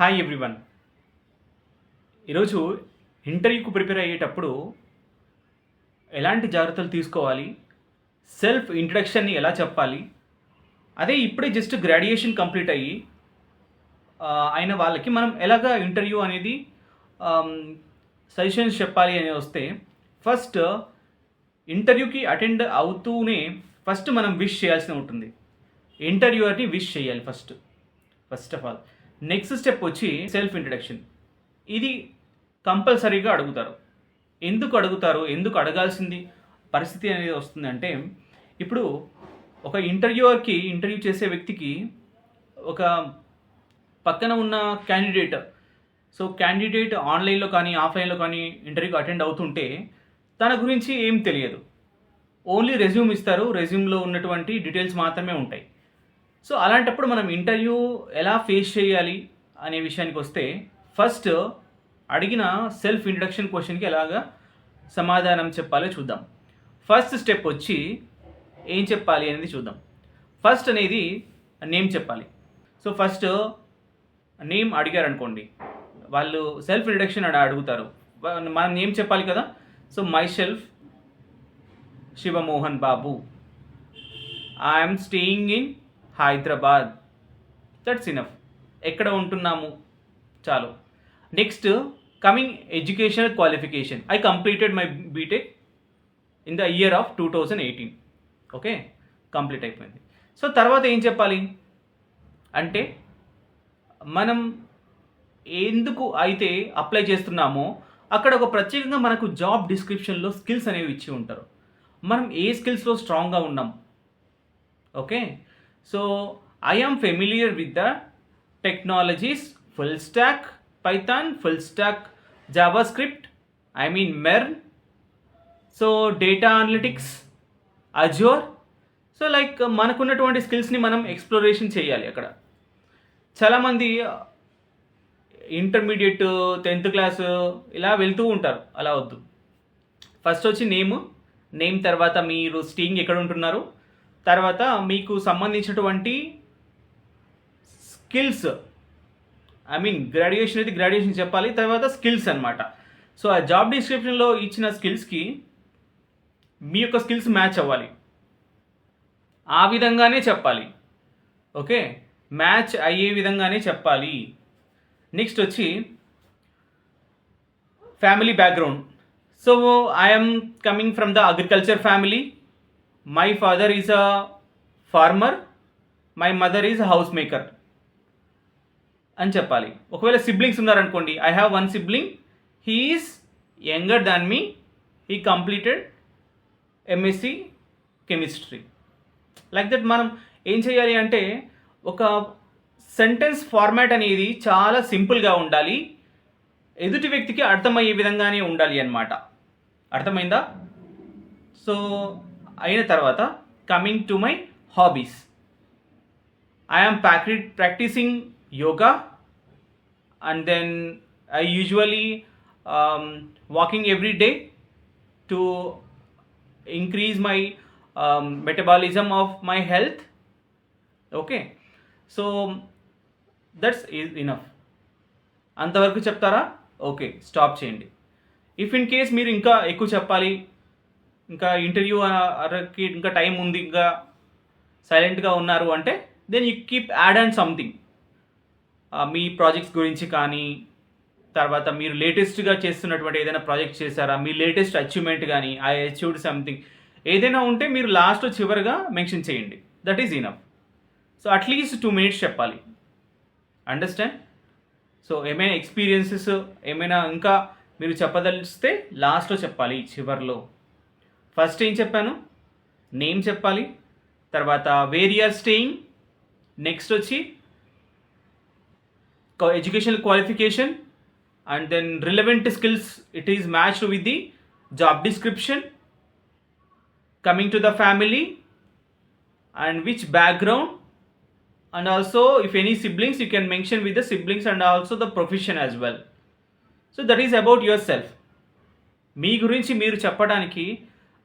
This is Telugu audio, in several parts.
Hi everyone. ఈరోజు ఇంటర్వ్యూకు ప్రిపేర్ అయ్యేటప్పుడు ఎలాంటి జాగ్రత్తలు తీసుకోవాలి, సెల్ఫ్ ఇంట్రడక్షన్ని ఎలా చెప్పాలి, అదే ఇప్పుడే జస్ట్ గ్రాడ్యుయేషన్ కంప్లీట్ అయ్యి అయిన వాళ్ళకి మనం ఎలాగా ఇంటర్వ్యూ అనేది సజెషన్స్ చెప్పాలి అని వస్తే, ఫస్ట్ ఇంటర్వ్యూకి అటెండ్ అవుతూనే ఫస్ట్ మనం విష్ చేయాల్సి ఉంటుంది. ఇంటర్వ్యూవర్ని విష్ చేయాలి first of all. Next step వచ్చి సెల్ఫ్ ఇంట్రడక్షన్. ఇది కంపల్సరీగా అడుగుతారు. ఎందుకు అడగాల్సింది పరిస్థితి అనేది వస్తుంది అంటే, ఇప్పుడు ఒక ఇంటర్వ్యూవర్కి ఇంటర్వ్యూ చేసే వ్యక్తికి ఒక పక్కన ఉన్న క్యాండిడేట్ ఆన్లైన్లో కానీ ఆఫ్లైన్లో కానీ ఇంటర్వ్యూకి అటెండ్ అవుతుంటే తన గురించి ఏం తెలియదు. ఓన్లీ రెజ్యూమ్ ఇస్తారు, రెజ్యూమ్లో ఉన్నటువంటి డీటెయిల్స్ మాత్రమే ఉంటాయి. సో అలాంటప్పుడు మనం ఇంటర్వ్యూ ఎలా ఫేస్ చేయాలి అనే విషయానికి వస్తే, ఫస్ట్ అడిగిన సెల్ఫ్ ఇంట్రడక్షన్ క్వశ్చన్కి ఎలాగా సమాధానం చెప్పాలో చూద్దాం. ఫస్ట్ స్టెప్ వచ్చి ఏం చెప్పాలి అనేది చూద్దాం. ఫస్ట్ అనేది నేమ్ చెప్పాలి. సో ఫస్ట్ నేమ్ అడిగారు అనుకోండి, వాళ్ళు సెల్ఫ్ ఇంట్రడక్షన్ అడుగుతారు, మనం నేమ్ చెప్పాలి కదా. So myself Shivamohan Babu, I'm staying in Hyderabad. That's enough. ఎక్కడ ఉంటున్నాము చాలు. Next coming educational qualification, I completed my BTech in the year of 2018. Okay, complete అయిపోయింది. సో తర్వాత ఏం చెప్పాలి అంటే, మనం ఎందుకు అయితే అప్లై చేస్తున్నామో అక్కడ ఒక ప్రత్యేకంగా మనకు జాబ్ డిస్క్రిప్షన్లో స్కిల్స్ అనేవి ఇచ్చి ఉంటారు. మనం ఏ స్కిల్స్లో స్ట్రాంగ్గా ఉన్నాం. Okay, so I am familiar with the technologies full stack Python, full stack JavaScript, MERN, so data analytics, Azure. So like మనకున్నటువంటి స్కిల్స్ని మనం ఎక్స్ప్లోరేషన్ చేయాలి. అక్కడ చాలామంది ఇంటర్మీడియట్ 10th క్లాస్ ఇలా వెళ్తూ ఉంటారు. అలా వద్దు. ఫస్ట్ వచ్చి నేమ్ తర్వాత మీరు స్టేయింగ్ ఎక్కడ ఉంటున్నారు, తర్వాత మీకు సంబంధించినటువంటి స్కిల్స్, గ్రాడ్యుయేషన్ అయితే గ్రాడ్యుయేషన్ చెప్పాలి, తర్వాత స్కిల్స్ అనమాట. సో ఆ జాబ్ డిస్క్రిప్షన్లో ఇచ్చిన స్కిల్స్కి మీ యొక్క స్కిల్స్ మ్యాచ్ అవ్వాలి, ఆ విధంగానే చెప్పాలి. ఓకే, మ్యాచ్ అయ్యే విధంగానే చెప్పాలి. నెక్స్ట్ వచ్చి family background. So I'm coming from the agriculture family, my father is a farmer, my mother is house maker అని చెప్పాలి. ఒకవేళ సిబ్లింగ్స్ ఉన్నారనుకోండి, I have one sibling, he is younger than me, he completed MSc chemistry. Like that మనం ఏం చేయాలి అంటే, ఒక సెంటెన్స్ ఫార్మాట్ అనేది చాలా సింపుల్గా ఉండాలి, ఎదుటి వ్యక్తికి అర్థమయ్యే విధంగానే ఉండాలి అన్నమాట. అర్థమైందా? సో అయిన తర్వాత coming to my hobbies, I am practicing yoga, and then I usually walking every day to increase my metabolism of my health. Okay, so that's enough. అంతవరకు చెప్తారా? ఓకే, స్టాప్ చేయండి. ఇఫ్ ఇన్ కేస్ మీరు ఇంకా ఎక్కువ చెప్పాలి, ఇంకా ఇంటర్వ్యూ అరకి ఇంకా టైం ఉంది, ఇంకా సైలెంట్గా ఉన్నారు అంటే, then you keep add and something. మీ ప్రాజెక్ట్స్ గురించి కానీ, తర్వాత మీరు లేటెస్ట్గా చేస్తున్నటువంటి ఏదైనా ప్రాజెక్ట్ చేశారా, మీ లేటెస్ట్ అచీవ్మెంట్ కానీ, ఐ అచీవ్డ్ సంథింగ్ ఏదైనా ఉంటే మీరు లాస్ట్ చివరిగా మెన్షన్ చేయండి. That is enough. సో అట్లీస్ట్ 2 minutes చెప్పాలి. అండర్స్టాండ్? సో ఏమైనా ఎక్స్పీరియన్సెస్ ఏమైనా ఇంకా మీరు చెప్పదలిస్తే లాస్ట్లో చెప్పాలి, చివరిలో. ఫస్ట్ ఏం చెప్పాను? నేమ్ చెప్పాలి, తర్వాత where you are staying, next వచ్చి educational qualification, and then relevant skills it is matched with the job description, coming to the family and which background, and also if any siblings you can mention with the siblings and also the profession as well. So that is about yourself. మీ గురించి మీరు చెప్పడానికి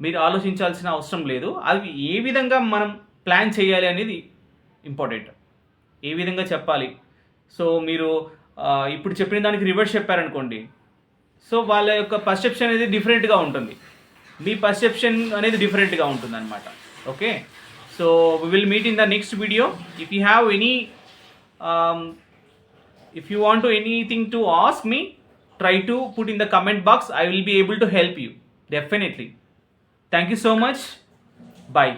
మీరు ఆలోచించాల్సిన అవసరం లేదు. అవి ఏ విధంగా మనం ప్లాన్ చేయాలి అనేది ఇంపార్టెంట్. ఏ విధంగా చెప్పాలి. సో మీరు ఇప్పుడు చెప్పిన దానికి రివర్స్ చెప్పారనుకోండి, సో వాళ్ళ యొక్క పర్సెప్షన్ అనేది డిఫరెంట్గా ఉంటుంది, మీ పర్సెప్షన్ అనేది డిఫరెంట్గా ఉంటుంది అనమాట. Okay, so we will meet in the next video. If you have any if you want to anything to ask me, try to put in the comment box. I will be able to help you definitely. Thank you so much. Bye.